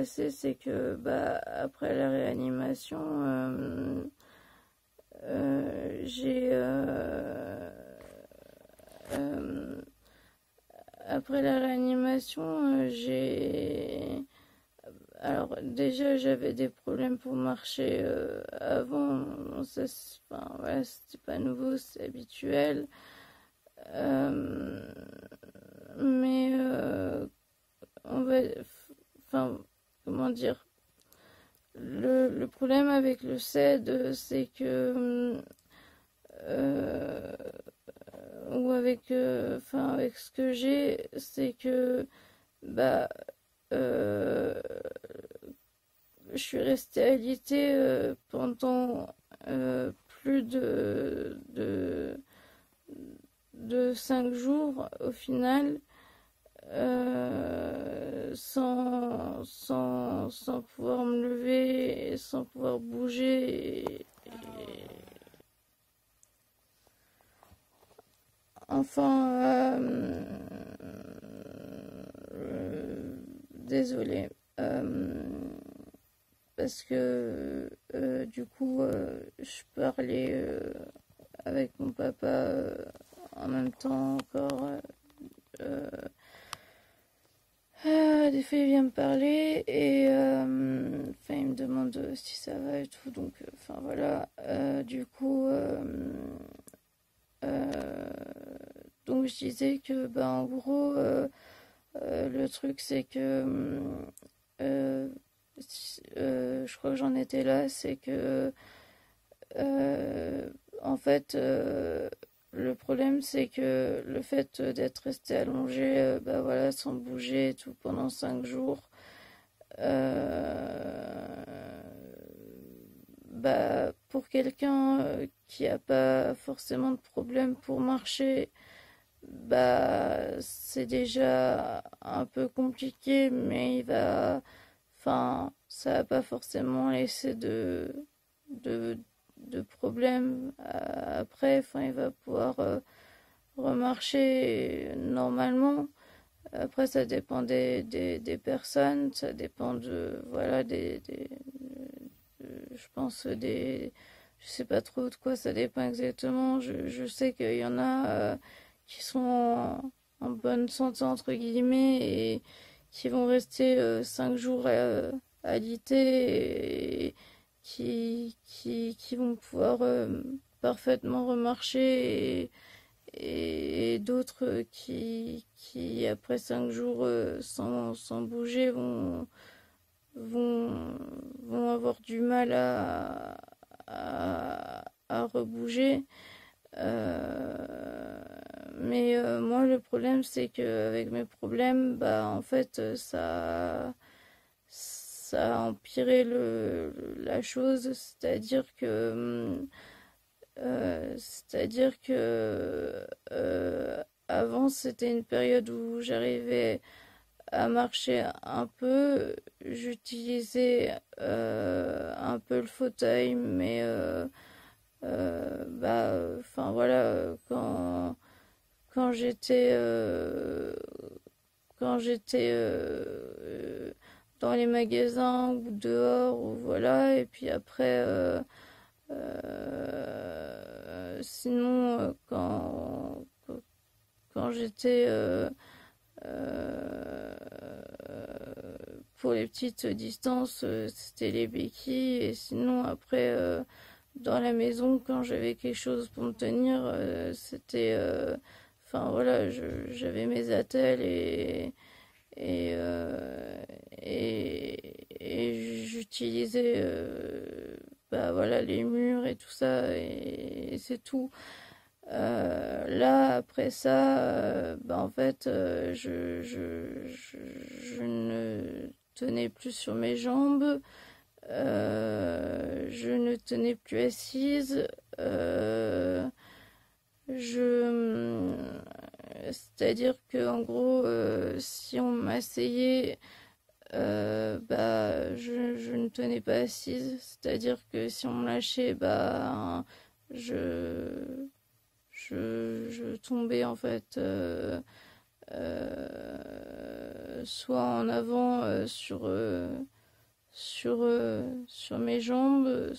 passé, c'est que après la réanimation, j'ai après la réanimation, j'ai alors déjà j'avais des problèmes pour marcher avant. Bon, ça, enfin, voilà, c'était pas nouveau, c'est habituel. Euh, mais on va, enfin, comment dire, le problème avec le CED, c'est que euh, ou avec, enfin, avec ce que j'ai, c'est que bah euh, je suis restée alitée pendant plus de 5 jours au final, sans pouvoir me lever, sans pouvoir bouger. Enfin, désolée. Parce que du coup, je parlais avec mon papa en même temps encore. Des fois, il vient me parler et enfin, il me demande si ça va et tout. Donc, enfin voilà. Du coup, donc je disais que, en gros, le truc c'est que euh, je crois que j'en étais là, c'est que en fait, le problème c'est que le fait d'être resté allongé, voilà, sans bouger et tout pendant 5 jours, pour quelqu'un qui a pas forcément de problème pour marcher, c'est déjà un peu compliqué, mais enfin, ça va pas forcément laisser de, de problème après. Enfin, il va pouvoir remarcher normalement. Après, ça dépend des personnes, ça dépend voilà, je pense je sais pas trop de quoi ça dépend exactement. Je sais qu'il y en a qui sont en bonne santé, entre guillemets, et qui vont rester 5 jours alités et qui vont pouvoir parfaitement remarcher et d'autres qui après 5 jours sans bouger vont, vont avoir du mal à rebouger. Mais moi, le problème, c'est que avec mes problèmes, en fait, ça a empiré la chose, c'est-à-dire que avant, c'était une période où j'arrivais à marcher un peu. J'utilisais un peu le fauteuil, mais enfin voilà, quand j'étais dans les magasins ou dehors, ou voilà, et puis après, sinon, quand j'étais euh, pour les petites distances, c'était les béquilles. Et sinon, après, dans la maison, quand j'avais quelque chose pour me tenir, c'était... Enfin, voilà, j'avais mes attelles et, euh, et j'utilisais voilà, les murs et tout ça, et c'est tout. Là, après ça, en fait, je ne tenais plus sur mes jambes, je ne tenais plus assise, je, c'est-à-dire que en gros, si on m'asseyait, je ne tenais pas assise, c'est-à-dire que si on me lâchait, je tombais en fait soit en avant sur mes jambes,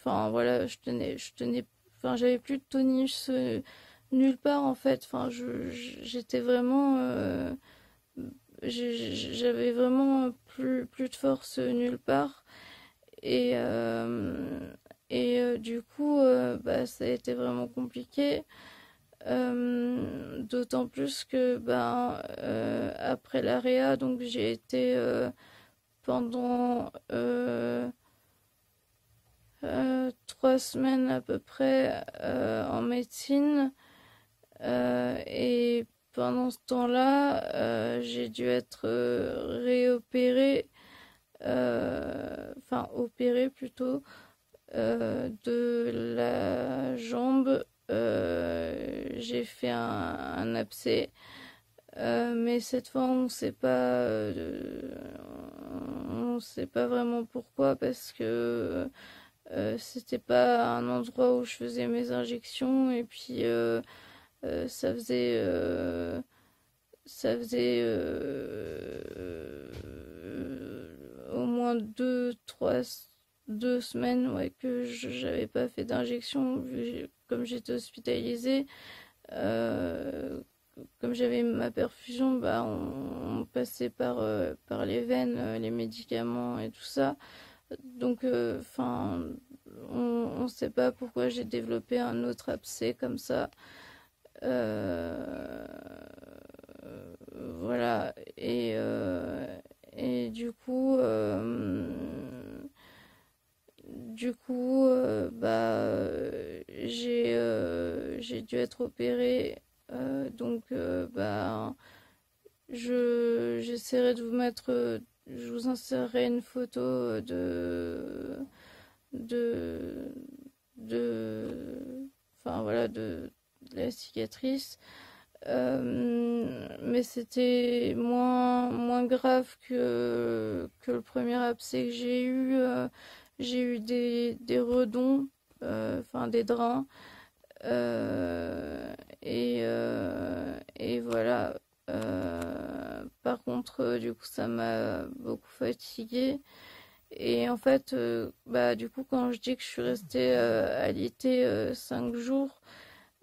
enfin voilà, enfin j'avais plus de tonus nulle part en fait. Enfin, j'étais vraiment, j'avais vraiment plus de force nulle part. Et, du coup, bah, ça a été vraiment compliqué. D'autant plus que ben, après l'AREA, donc j'ai été pendant 3 semaines à peu près en médecine. Et pendant ce temps-là, j'ai dû être réopérée, enfin opérée plutôt, de la jambe. J'ai fait un abcès, mais cette fois on sait pas vraiment pourquoi, parce que c'était pas un endroit où je faisais mes injections, et puis ça faisait au moins 2 semaines, ouais, que j'avais pas fait d'injection, comme j'étais hospitalisée. Euh, Comme j'avais ma perfusion, bah, on passait par les veines, les médicaments et tout ça. Donc, enfin, on sait pas pourquoi j'ai développé un autre abcès comme ça. Euh, voilà. Et du coup, bah, j'ai dû être opérée. Donc, bah, j'essaierai de vous mettre, je vous insérerai une photo de, enfin voilà, de la cicatrice. Mais c'était moins grave que le premier abcès que j'ai eu. J'ai eu des redons, enfin des drains. Et voilà. Par contre, du coup, ça m'a beaucoup fatiguée. Et en fait, bah, du coup, quand je dis que je suis restée alitée 5 jours,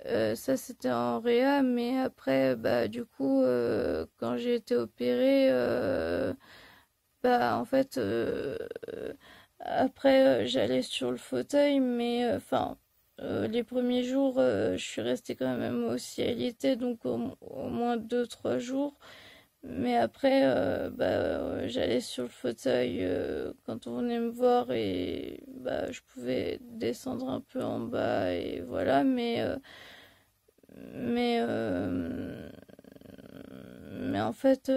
ça c'était en réa, mais après, bah, du coup, quand j'ai été opérée, bah, en fait, après, j'allais sur le fauteuil, mais enfin, les premiers jours, je suis restée quand même aussi alitée, donc au moins 2, 3 jours. Mais après, bah, j'allais sur le fauteuil quand on venait me voir, et bah, je pouvais descendre un peu en bas et voilà. Mais en fait,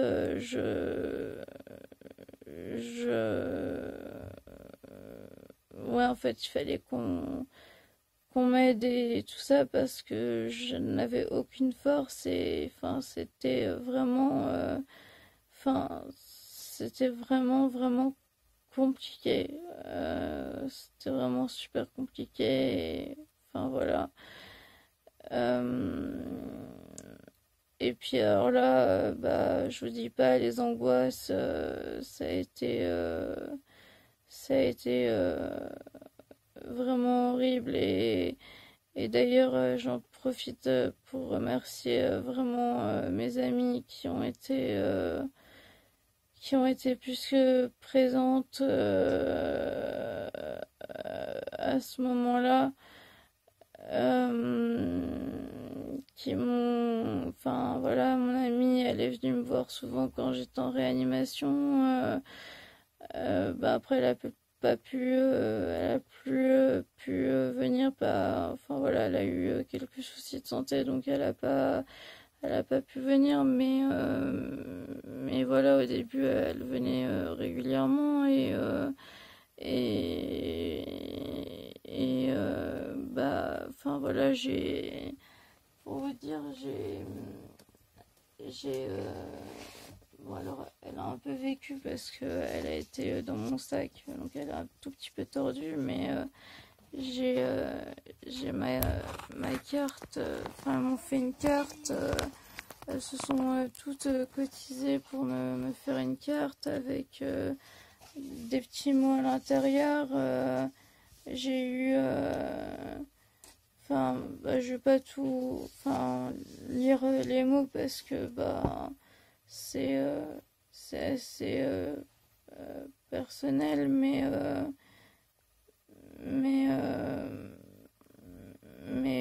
ouais, en fait, il fallait qu'on m'aide et tout ça, parce que je n'avais aucune force, et enfin, c'était vraiment, vraiment compliqué. C'était vraiment super compliqué. Enfin, voilà. Euh, et puis alors là, bah, je vous dis pas, les angoisses, ça a été vraiment horrible. Et d'ailleurs, j'en profite pour remercier vraiment mes amis qui ont été plus que présentes à ce moment-là. Enfin voilà, mon amie, elle est venue me voir souvent quand j'étais en réanimation. Bah, après, elle a plus pu venir. Enfin voilà, elle a eu quelques soucis de santé, donc elle a pas pu venir. Mais voilà, au début, elle venait régulièrement. Bah, enfin voilà, pour vous dire, bon, alors, elle a un peu vécu, parce qu'elle a été dans mon sac, donc elle est un tout petit peu tordue, j'ai ma carte, enfin, ils m'ont fait une carte. Elles se sont toutes cotisées pour me faire une carte avec des petits mots à l'intérieur. J'ai eu. Enfin, bah, je vais pas tout. Enfin, lire les mots parce que, bah, c'est assez personnel, mais,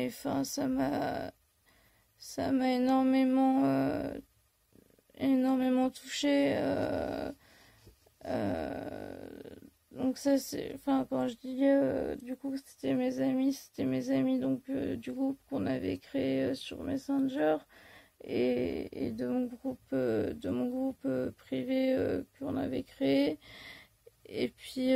enfin, ça m'a énormément touché. Donc ça c'est, enfin quand je dis du coup c'était mes amis donc du groupe qu'on avait créé sur Messenger et de mon groupe privé qu'on avait créé. Et puis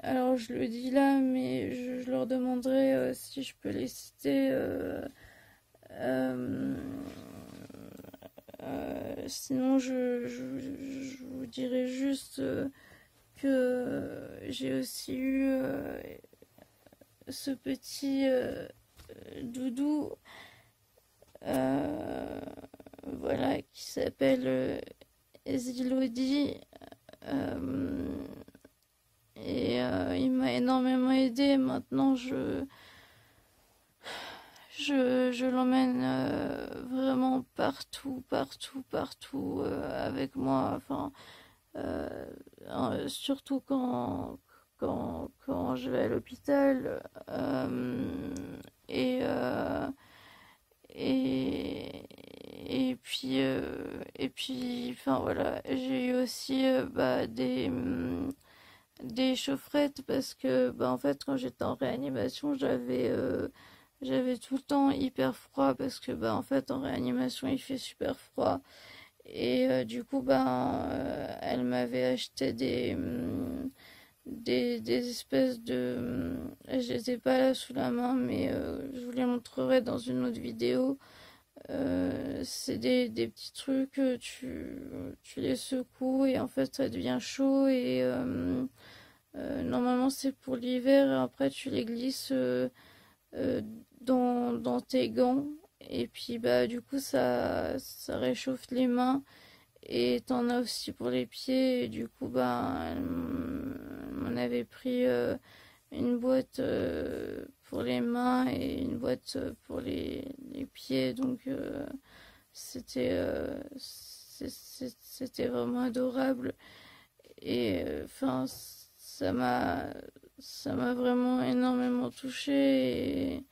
alors je le dis là mais je leur demanderai si je peux les citer. Euh, Sinon, je vous dirais juste que j'ai aussi eu ce petit doudou, euh, voilà, qui s'appelle Zilodi. Et il m'a énormément aidé. Maintenant, je l'emmène vraiment partout avec moi. Enfin, surtout quand je vais à l'hôpital. Et, euh, et puis, enfin voilà, j'ai eu aussi bah, des chaufferettes parce que, bah, en fait, quand j'étais en réanimation, j'avais tout le temps hyper froid parce que, bah, en fait, en réanimation, il fait super froid. Et du coup, bah, elle m'avait acheté des espèces de... Je les ai pas là sous la main, mais je vous les montrerai dans une autre vidéo. C'est des petits trucs, tu les secoues et en fait ça devient chaud et normalement c'est pour l'hiver et après tu les glisses euh, dans tes gants et puis bah du coup ça réchauffe les mains et t'en as aussi pour les pieds et du coup bah elle m'en avait pris une boîte pour les mains et une boîte pour les pieds donc c'était vraiment adorable et enfin ça m'a vraiment énormément touchée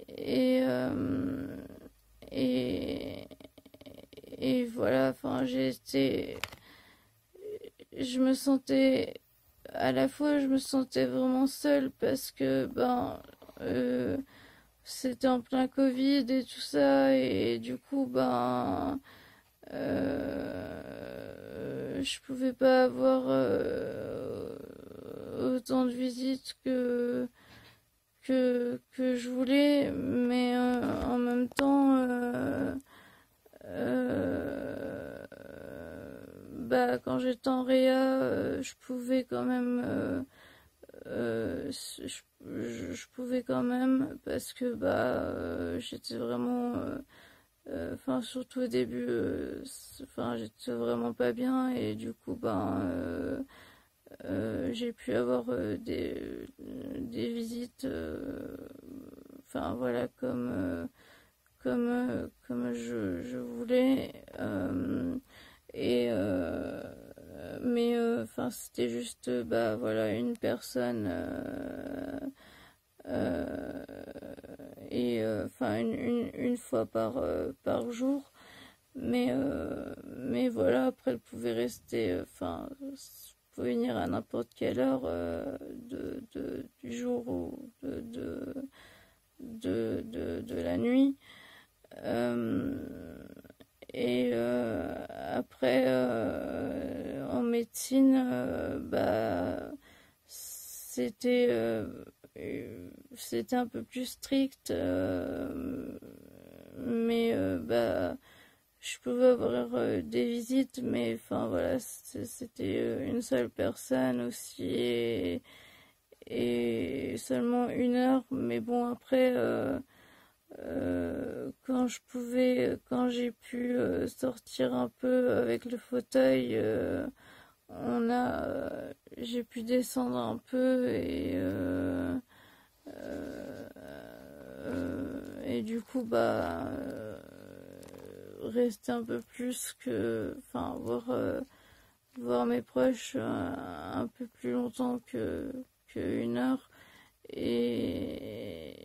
et, euh, et, et voilà, enfin, je me sentais, à la fois, je me sentais vraiment seule parce que, ben, euh, c'était en plein Covid et tout ça, et du coup, ben, je pouvais pas avoir autant de visites que je voulais, mais en même temps, euh, quand j'étais en réa, je pouvais quand même, je pouvais quand même parce que j'étais vraiment, enfin surtout au début, enfin j'étais vraiment pas bien et du coup j'ai pu avoir des visites, enfin voilà comme je voulais. Et mais enfin c'était juste bah voilà une personne euh, et enfin une fois par jour mais voilà après elle pouvait rester enfin pouvait venir à n'importe quelle heure du jour ou de la nuit. Euh, et après, en médecine, c'était c'était un peu plus strict, mais je pouvais avoir des visites, mais enfin voilà, c'était une seule personne aussi et seulement 1 heure. Mais bon, après, quand j'ai pu sortir un peu avec le fauteuil, j'ai pu descendre un peu et du coup, rester un peu plus enfin, voir mes proches un peu plus longtemps que 1 heure. Et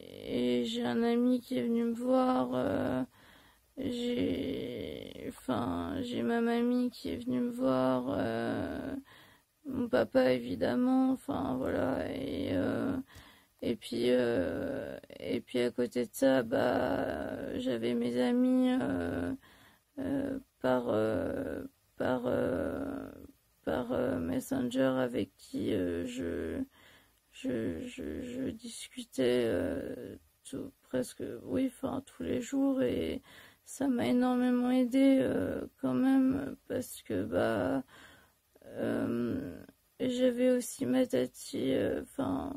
j'ai un ami qui est venu me voir. J'ai ma mamie qui est venue me voir. Mon papa évidemment. Enfin voilà. Et puis à côté de ça, j'avais mes amis euh, par, euh, par, par Messenger avec qui je discutais presque, oui, enfin tous les jours et ça m'a énormément aidé quand même parce que j'avais aussi ma tati, enfin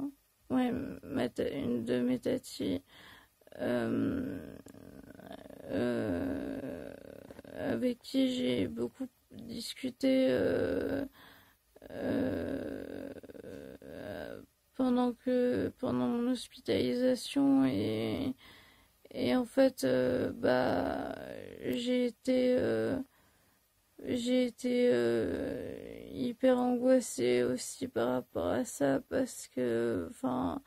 ouais, une de mes tatis euh, euh, avec qui j'ai beaucoup discuté euh, pendant mon hospitalisation et en fait j'ai été hyper angoissée aussi par rapport à ça parce que enfin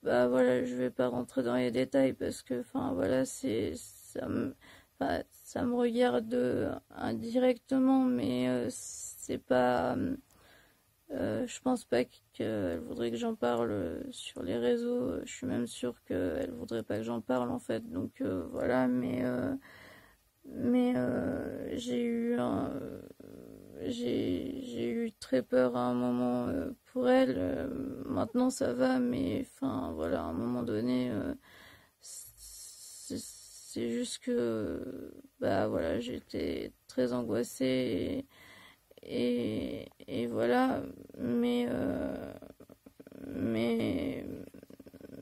voilà, je vais pas rentrer dans les détails parce que enfin voilà, ça me regarde indirectement mais c'est pas je pense pas qu'elle voudrait que j'en parle sur les réseaux. Je suis même sûre qu'elle voudrait pas que j'en parle en fait. Donc voilà, mais j'ai eu très peur à un moment pour elle. Maintenant ça va, mais enfin voilà, à un moment donné, c'est juste que voilà, j'étais très angoissée et voilà, mais,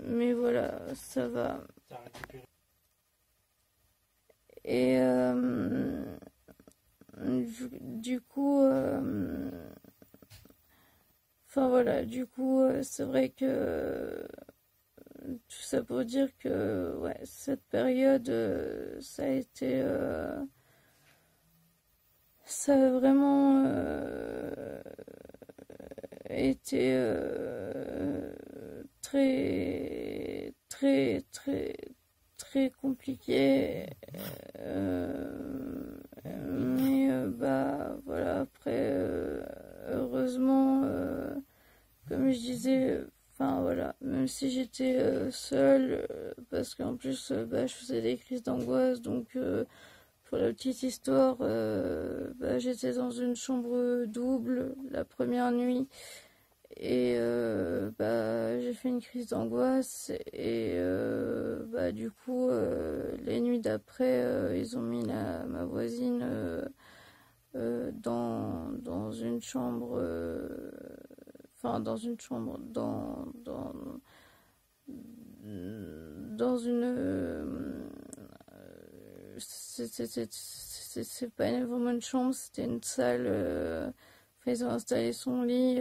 mais voilà, ça va. Et du coup, enfin voilà, du coup, c'est vrai que tout ça pour dire que ouais, cette période, ça a vraiment été très, très, très, très compliqué. Mais voilà, après, heureusement, comme je disais, enfin voilà, même si j'étais seule, parce qu'en plus, je faisais des crises d'angoisse, donc pour la petite histoire, j'étais dans une chambre double la première nuit. Et j'ai fait une crise d'angoisse et du coup les nuits d'après ils ont mis ma voisine dans une chambre enfin dans une chambre dans une c'est pas vraiment une chambre, c'était une salle. Ils ont installé son lit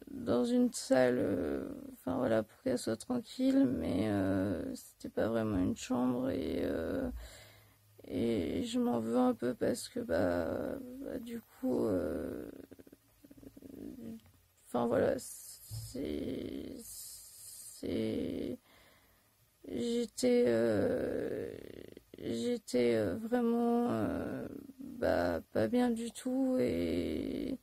dans une salle, enfin voilà, pour qu'elle soit tranquille, mais c'était pas vraiment une chambre et je m'en veux un peu parce que du coup, enfin voilà, c'est j'étais vraiment pas bien du tout et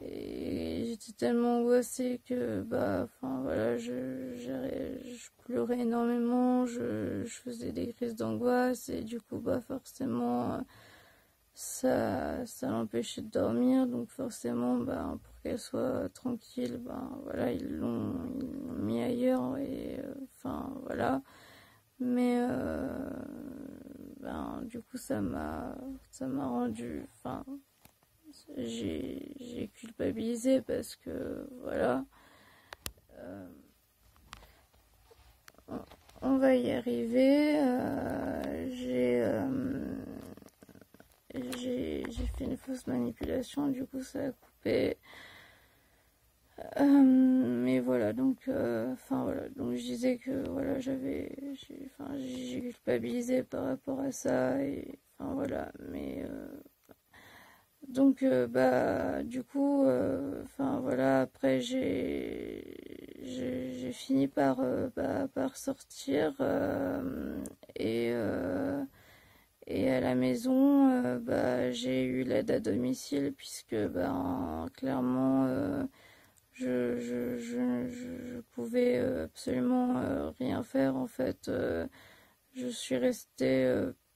j'étais tellement angoissée que enfin voilà, je pleurais énormément, je faisais des crises d'angoisse et du coup forcément ça l'empêchait de dormir, donc forcément pour qu'elle soit tranquille, voilà, ils l'ont mis ailleurs et enfin voilà. Mais ben, du coup, ça m'a rendu, enfin, j'ai culpabilisé parce que voilà, euh, on va y arriver. J'ai fait une fausse manipulation, du coup ça a coupé. Mais voilà, donc, enfin voilà, donc je disais que voilà, j'ai culpabilisé par rapport à ça et enfin voilà, mais donc bah du coup, enfin voilà, après j'ai fini par par sortir et euh, et à la maison, bah, j'ai eu l'aide à domicile puisque ben, clairement, je pouvais absolument rien faire. En fait, je suis restée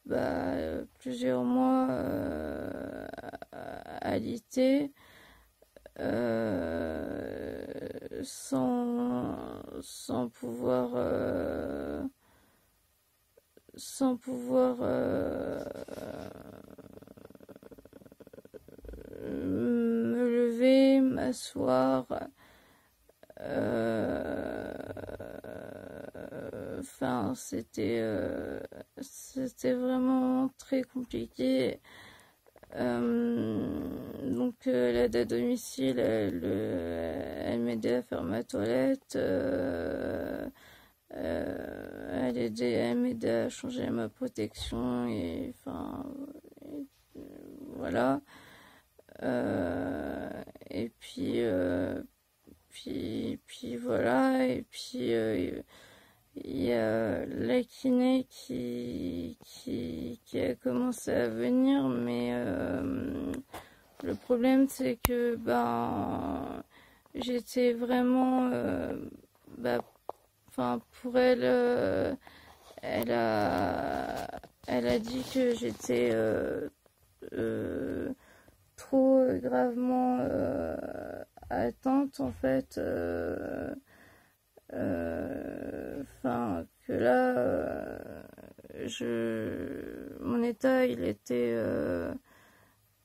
bah, plusieurs mois alitée sans pouvoir me lever, m'asseoir. Enfin, c'était vraiment très compliqué. Donc l'aide à domicile, elle m'aidait à faire ma toilette. Elle m'aidait à changer ma protection et enfin voilà. Et puis voilà. Et puis il y a la kiné qui a commencé à venir, mais le problème c'est que ben j'étais vraiment bah, enfin pour elle elle a elle a dit que j'étais trop gravement atteinte en fait enfin que là mon état il était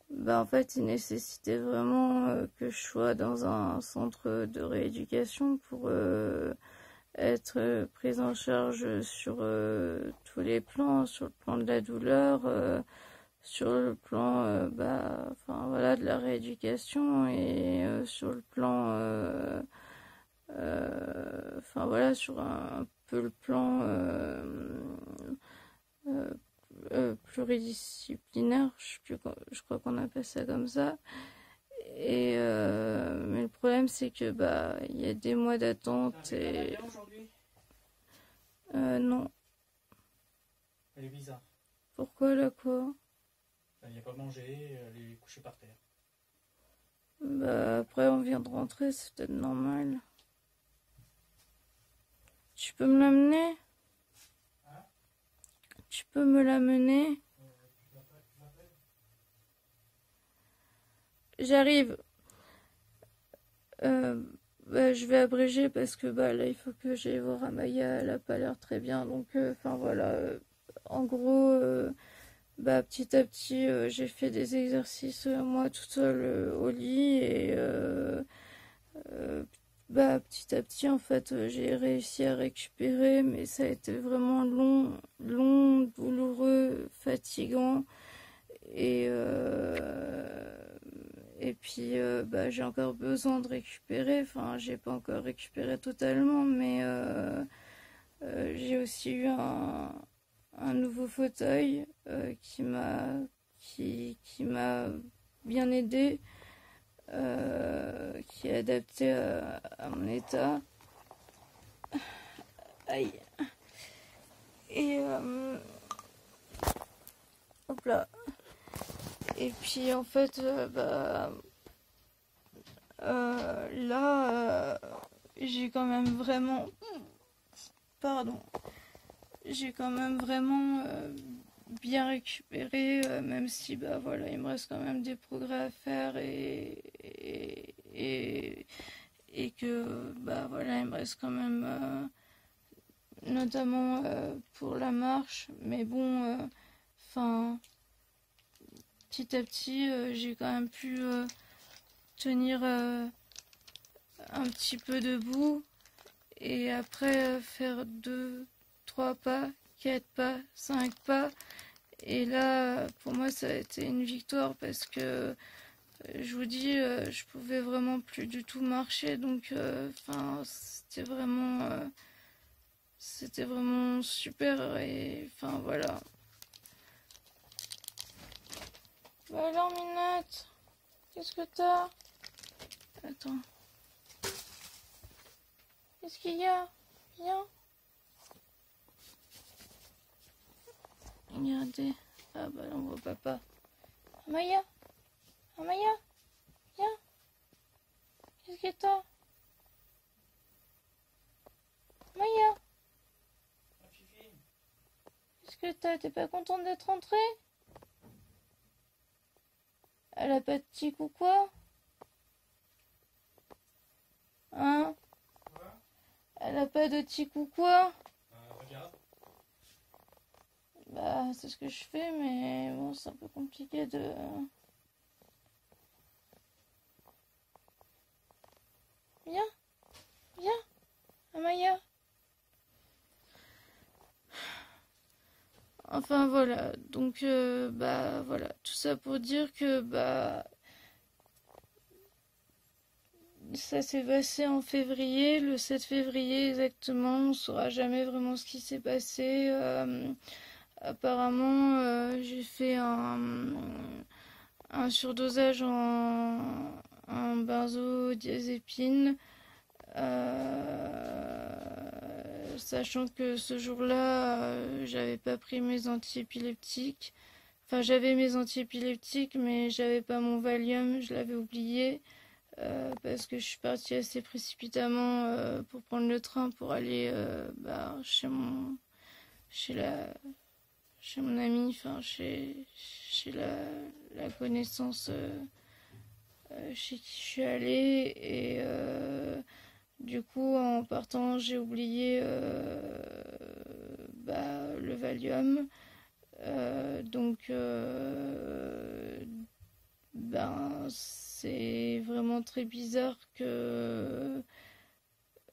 bah, en fait il nécessitait vraiment que je sois dans un centre de rééducation pour être prise en charge sur tous les plans, sur le plan de la douleur, sur le plan bah, enfin, voilà, de la rééducation et sur le plan enfin voilà, sur un peu le plan euh, pluridisciplinaire, je crois qu'on appelle ça comme ça. Et mais le problème c'est que bah il y a des mois d'attente et non. Elle est bizarre. Pourquoi là quoi? Elle n'y a pas mangé, elle est couchée par terre. Bah après on vient de rentrer, c'est peut-être normal. Tu peux me l'amener? Hein? Tu peux me l'amener? J'arrive. Euh, bah, je vais abréger parce que bah là il faut que j'aille voir Amaya, elle a pas l'air très bien donc enfin voilà en gros bah petit à petit j'ai fait des exercices moi toute seule au lit et euh, bah petit à petit en fait j'ai réussi à récupérer mais ça a été vraiment long, douloureux, fatigant et et puis bah, j'ai encore besoin de récupérer. Enfin, j'ai pas encore récupéré totalement, mais j'ai aussi eu un nouveau fauteuil qui m'a bien aidé, qui est adapté à mon état. Aïe. Et hop là. Et puis en fait, bah, là, j'ai quand même vraiment, pardon, j'ai quand même vraiment bien récupéré, même si bah voilà, il me reste quand même des progrès à faire et que bah voilà, il me reste quand même notamment pour la marche. Mais bon, enfin, petit à petit, j'ai quand même pu tenir un petit peu debout. Et après, faire 2, 3 pas, 4 pas, 5 pas. Et là, pour moi, ça a été une victoire parce que je vous dis, je pouvais vraiment plus du tout marcher. Donc, enfin, c'était vraiment super. Et enfin, voilà. Bah alors, Minette, qu'est-ce que t'as? Attends. Qu'est-ce qu'il y a? Viens. Regardez. Ah bah là, on voit papa. Amaya, Amaya, viens. Qu'est-ce que t'as? Amaya, qu'est-ce que t'as? T'es pas contente d'être rentrée? Elle a pas de tic ou quoi? Hein? Elle a pas de tic ou quoi? Regarde. Bah, c'est ce que je fais, mais bon, c'est un peu compliqué de... Viens, viens, Amaya. Enfin, voilà. Donc, bah, voilà. Tout ça pour dire que, bah... Ça s'est passé en février, le 7 février exactement. On ne saura jamais vraiment ce qui s'est passé. Apparemment, j'ai fait un surdosage en benzodiazépine, sachant que ce jour-là, j'avais pas pris mes antiépileptiques. Enfin, j'avais mes antiépileptiques, mais j'avais pas mon Valium, je l'avais oublié. Parce que je suis partie assez précipitamment pour prendre le train pour aller bah, chez la chez mon ami, enfin chez la connaissance chez qui je suis allée. Et du coup, en partant, j'ai oublié bah, le Valium. Donc ben c'est vraiment très bizarre que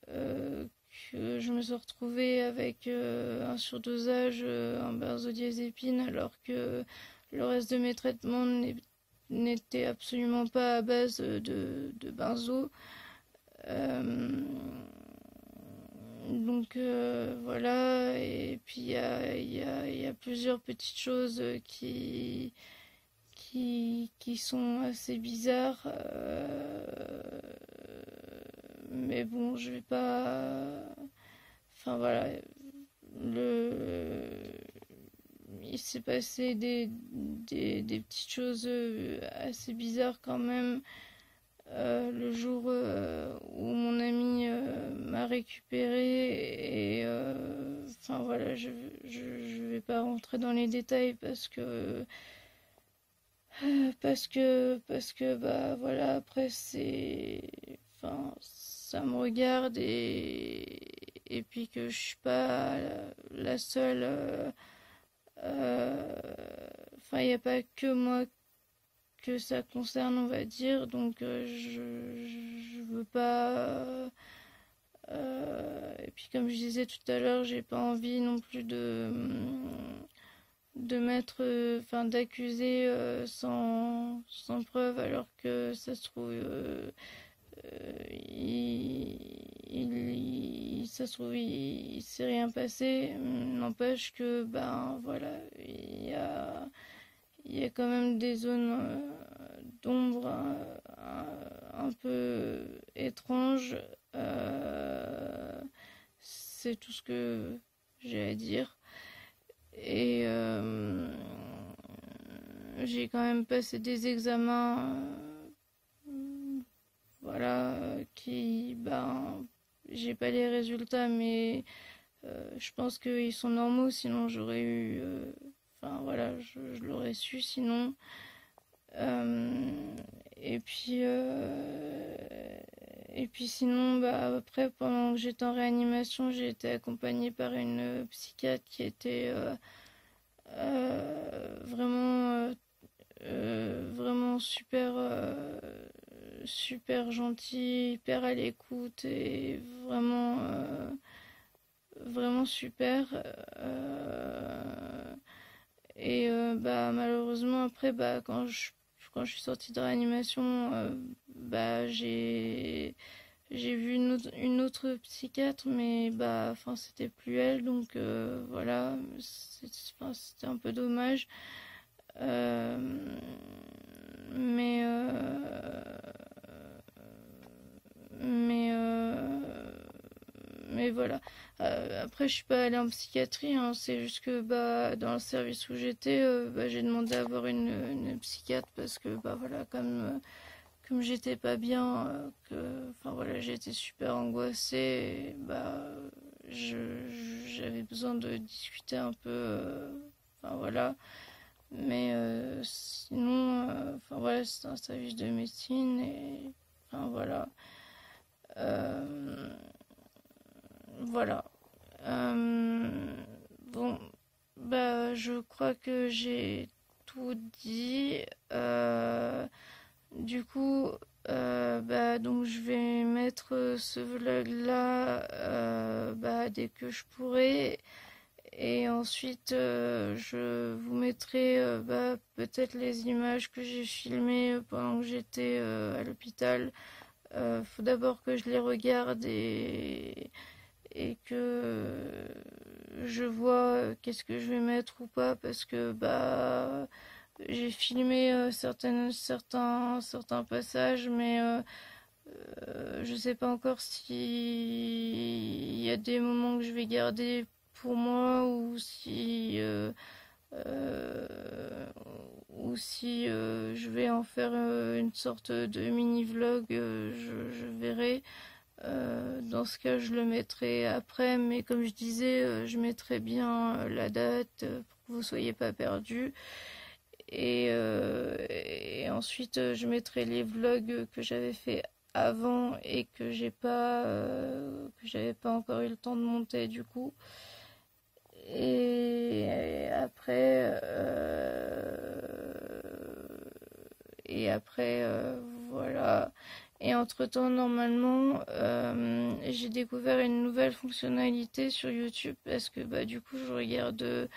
je me suis retrouvée avec un surdosage en benzodiazépine alors que le reste de mes traitements n'était absolument pas à base de benzo. Euh, donc voilà, et puis il y a plusieurs petites choses qui sont assez bizarres. Mais bon, je vais pas. Enfin voilà, le... il s'est passé des petites choses assez bizarres quand même. Le jour où mon ami m'a récupéré et enfin voilà, je vais pas rentrer dans les détails parce que bah voilà, après c'est enfin ça me regarde et puis que je suis pas la seule enfin il n'y a pas que moi que ça concerne, on va dire. Donc je veux pas et puis comme je disais tout à l'heure, j'ai pas envie non plus de mettre enfin d'accuser sans preuve alors que ça se trouve ça se trouve il s'est rien passé. N'empêche que ben voilà, il y a quand même des zones d'ombre un peu étranges. C'est tout ce que j'ai à dire. Et j'ai quand même passé des examens, voilà, qui, ben, j'ai pas les résultats, mais je pense qu'ils sont normaux, sinon j'aurais eu, enfin voilà, je l'aurais su sinon. Euh, et puis, Et puis sinon, bah, après, pendant que j'étais en réanimation, j'ai été accompagnée par une psychiatre qui était vraiment, vraiment super, super gentille, hyper à l'écoute et vraiment, vraiment super. Bah, malheureusement, après, bah, quand je suis sortie de réanimation, bah, j'ai vu une autre psychiatre, mais bah, enfin, c'était plus elle, donc voilà, enfin, c'était un peu dommage. Euh, mais mais mais voilà. Après, je suis pas allée en psychiatrie, hein, c'est juste que bah, dans le service où j'étais, bah, j'ai demandé à avoir une psychiatre parce que bah voilà, comme j'étais pas bien, enfin voilà, j'étais super angoissée, et, bah j'avais besoin de discuter un peu, enfin voilà. Mais sinon, enfin voilà, c'est un service de médecine et enfin voilà. Euh, voilà. Euh, bon, bah je crois que j'ai tout dit. Du coup, bah donc je vais mettre ce vlog là bah, dès que je pourrai. Et ensuite, je vous mettrai bah, peut-être les images que j'ai filmées pendant que j'étais à l'hôpital. Faut d'abord que je les regarde et que je vois qu'est-ce que je vais mettre ou pas parce que bah j'ai filmé certains passages, mais je sais pas encore si il y a des moments que je vais garder pour moi euh, ou si je vais en faire une sorte de mini vlog, je verrai. Dans ce cas, je le mettrai après, mais comme je disais, je mettrai bien la date pour que vous soyez pas perdus. Et ensuite, je mettrai les vlogs que j'avais fait avant et que j'avais pas encore eu le temps de monter du coup. Et après, voilà. Et entre-temps, normalement, j'ai découvert une nouvelle fonctionnalité sur YouTube parce que bah, du coup, je regarde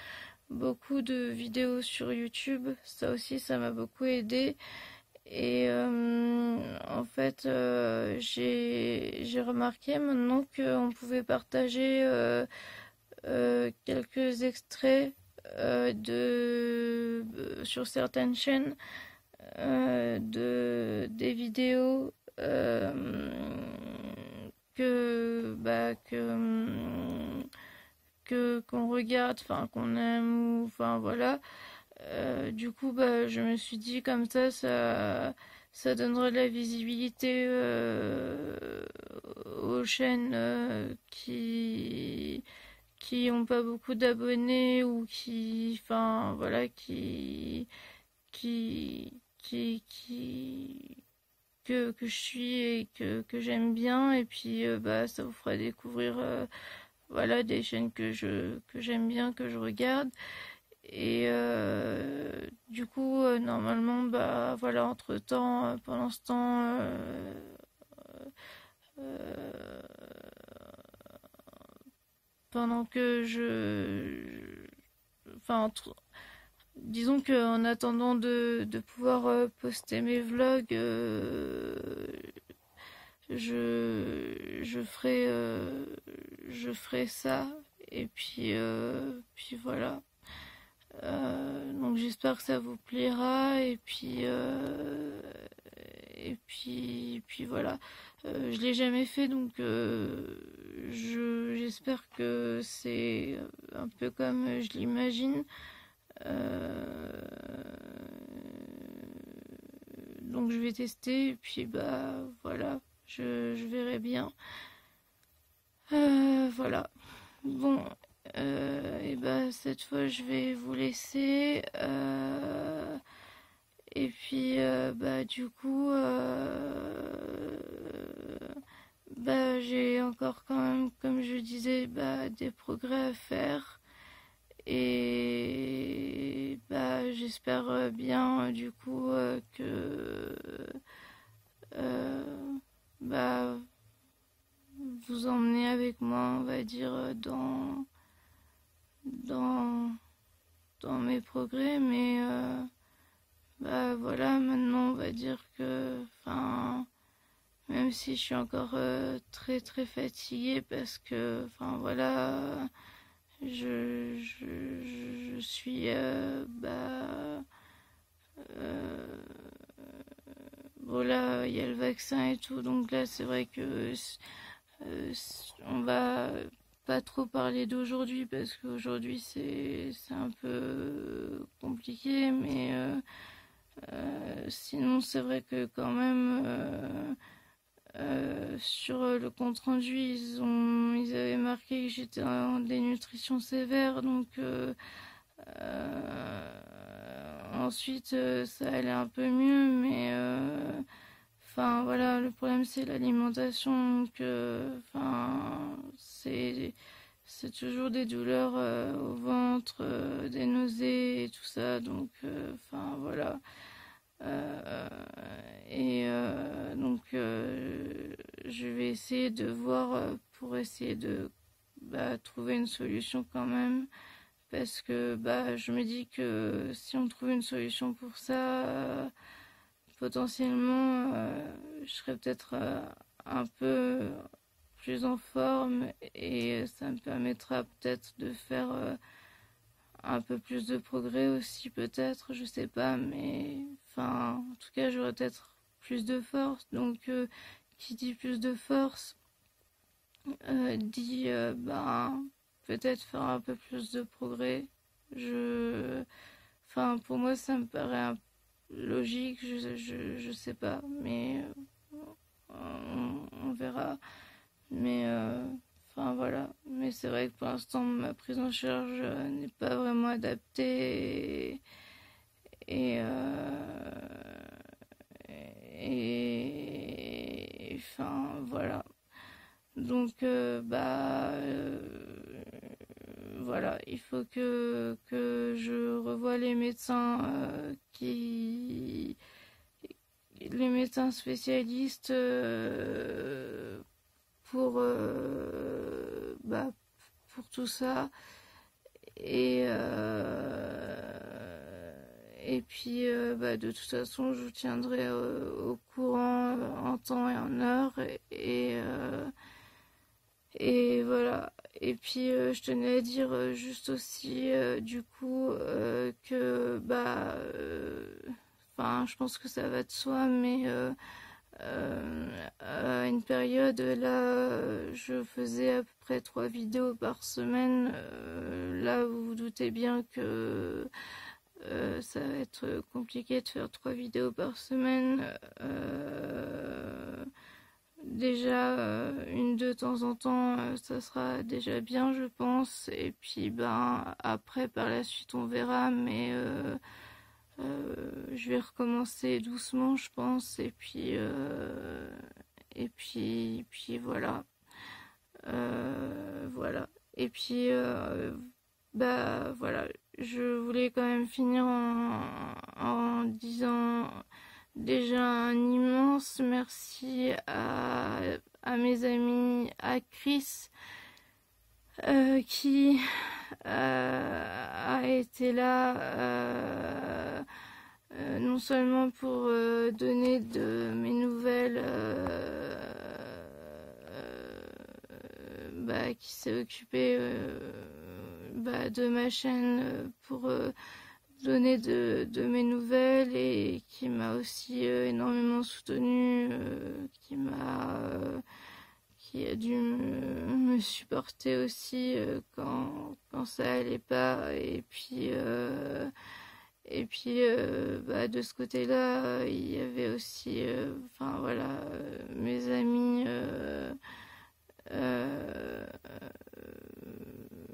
beaucoup de vidéos sur YouTube. Ça aussi, ça m'a beaucoup aidé. Et en fait, j'ai remarqué maintenant qu'on pouvait partager quelques extraits sur certaines chaînes des vidéos que bah, qu'on regarde, enfin qu'on aime, ou enfin voilà. Du coup, bah, je me suis dit comme ça donnera de la visibilité aux chaînes qui ont pas beaucoup d'abonnés ou qui, enfin voilà, qui que je suis et que j'aime bien et puis bah ça vous fera découvrir voilà des chaînes que j'aime bien, que je regarde. Et du coup, normalement, bah voilà, entre-temps, pendant ce temps, euh, pendant que enfin, disons qu'en attendant de pouvoir poster mes vlogs, je ferai ça. Et puis voilà. Donc j'espère que ça vous plaira et puis voilà. Je l'ai jamais fait donc j'espère que c'est un peu comme je l'imagine. Euh, donc je vais tester et puis bah voilà, je verrai bien. Voilà. Bon, et bah cette fois je vais vous laisser. Et puis bah du coup bah, j'ai encore quand même, comme je disais, bah, des progrès à faire. Et bah, j'espère bien du coup que euh, bah, vous emmener avec moi, on va dire, dans, dans mes progrès. Mais bah, voilà, maintenant on va dire que, enfin, même si je suis encore très très fatiguée parce que, enfin voilà, je suis, euh, bon là, il y a le vaccin et tout, donc là c'est vrai que on va pas trop parler d'aujourd'hui parce qu'aujourd'hui c'est un peu compliqué, mais sinon c'est vrai que quand même sur le compte rendu ils avaient marqué que j'étais en dénutrition sévère, donc ensuite ça allait un peu mieux, mais enfin voilà, le problème c'est l'alimentation, donc enfin c'est toujours des douleurs au ventre, des nausées et tout ça, donc enfin voilà. Et donc je vais essayer de voir pour essayer de bah, trouver une solution quand même, parce que bah, je me dis que si on trouve une solution pour ça, potentiellement je serais peut-être un peu plus en forme et ça me permettra peut-être de faire un peu plus de progrès aussi, peut-être, je sais pas, mais enfin en tout cas j'aurais peut-être plus de force, donc qui dit plus de force dit bah, peut-être faire un peu plus de progrès. je Enfin, pour moi, ça me paraît logique, je sais pas, mais on verra. Mais enfin voilà. Mais c'est vrai que pour l'instant, ma prise en charge n'est pas vraiment adaptée. Et, enfin voilà. Donc voilà, il faut que je revoie les médecins les médecins spécialistes pour pour tout ça. Et et puis de toute façon je vous tiendrai au courant en temps et en heure, et voilà. Et puis je tenais à dire juste aussi du coup que enfin je pense que ça va de soi, mais à une période là je faisais à peu près 3 vidéos par semaine. Là vous vous doutez bien que ça va être compliqué de faire 3 vidéos par semaine. Déjà, une de temps en temps, ça sera déjà bien, je pense. Et puis, ben, après, par la suite, on verra. Mais je vais recommencer doucement, je pense. Et puis voilà. Voilà. Et puis, voilà. Je voulais quand même finir en disant déjà un immense merci à mes amis, à Chris qui a été là non seulement pour donner de mes nouvelles, qui s'est occupé de ma chaîne pour donner de mes nouvelles, et qui m'a aussi énormément soutenue, qui a dû me supporter aussi quand ça allait pas. Et puis de ce côté-là, il y avait aussi enfin voilà, mes amis,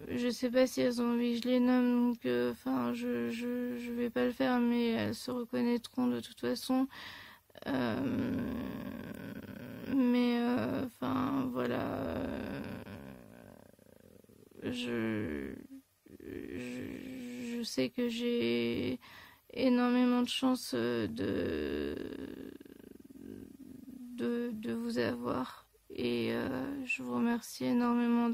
je sais pas si elles ont envie que je les nomme, donc enfin je vais pas le faire, mais elles se reconnaîtront de toute façon. Mais enfin voilà, je sais que j'ai énormément de chance de vous avoir. Et je vous remercie énormément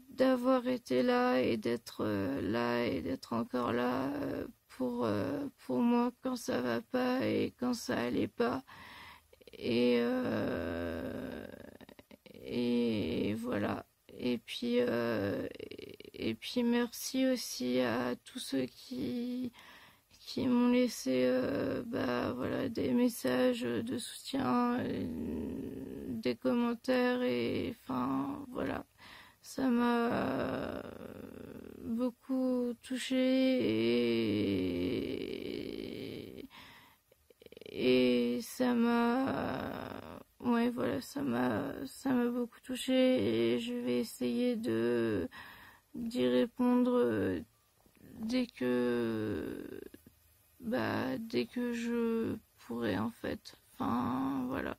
d'avoir été là et d'être là et d'être encore là pour moi quand ça va pas et quand ça allait pas. Et, et voilà. Et puis merci aussi à tous ceux qui m'ont laissé bah, voilà, des messages de soutien, des commentaires et enfin voilà. Ça m'a beaucoup touchée et ça m'a ouais voilà ça m'a beaucoup touchée et je vais essayer de d'y répondre dès que je pourrai en fait. Enfin voilà.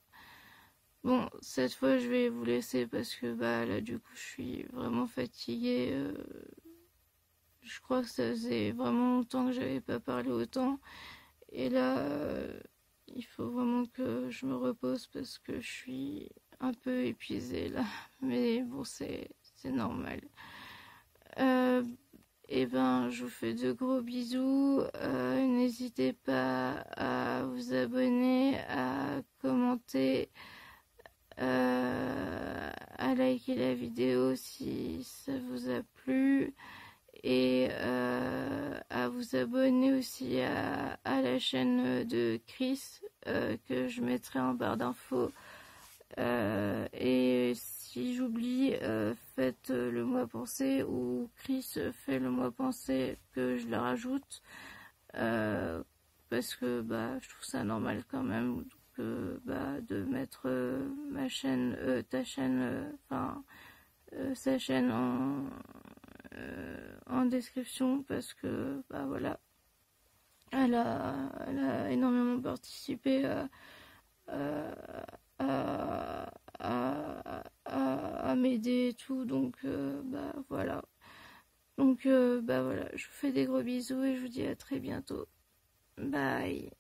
Bon, cette fois je vais vous laisser parce que bah là du coup je suis vraiment fatiguée. Je crois que ça faisait vraiment longtemps que j'avais pas parlé autant. Et là, il faut vraiment que je me repose parce que je suis un peu épuisée là. Mais bon, c'est normal. Et ben, je vous fais de gros bisous. N'hésitez pas à vous abonner, à commenter, à liker la vidéo si ça vous a plu et à vous abonner aussi à la chaîne de Chris que je mettrai en barre d'infos. Et si j'oublie, faites le moi penser ou Chris fait le moi penser que je le rajoute parce que bah je trouve ça normal quand même bah, de mettre ma chaîne, ta chaîne, enfin sa chaîne en description parce que bah voilà elle a énormément participé à m'aider et tout donc bah voilà bah voilà je vous fais des gros bisous et je vous dis à très bientôt, bye.